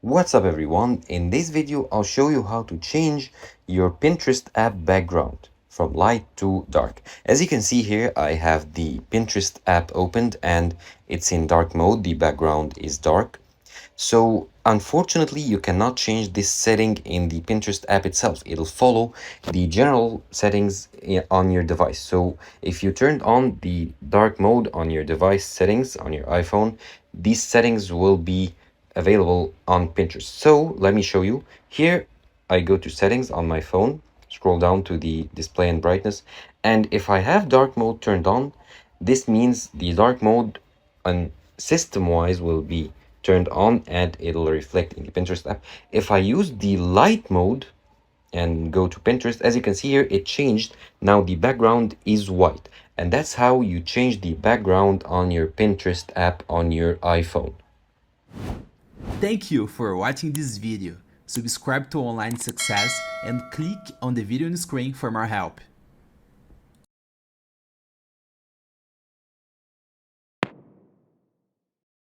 What's up everyone? In this video I'll show you how to change your Pinterest app background from light to dark. As you can see here, I have the Pinterest app opened and it's in dark mode. The background is dark. So unfortunately you cannot change this setting in the Pinterest app itself. It'll follow the general settings on your device. So if you turned on the dark mode on your device settings on your iPhone, these settings will be available on Pinterest. So let me show you. Here I go to settings on my phone, scroll down to the display and brightness, and if I have dark mode turned on, this means the dark mode on system-wise will be turned on and it'll reflect in the Pinterest app. If I use the light mode and go to Pinterest, as you can see here, it changed. Now the background is white, and that's how you change the background on your Pinterest app on your iPhone. Thank you for watching this video. Subscribe to Online Success and click on the video on the screen for more help.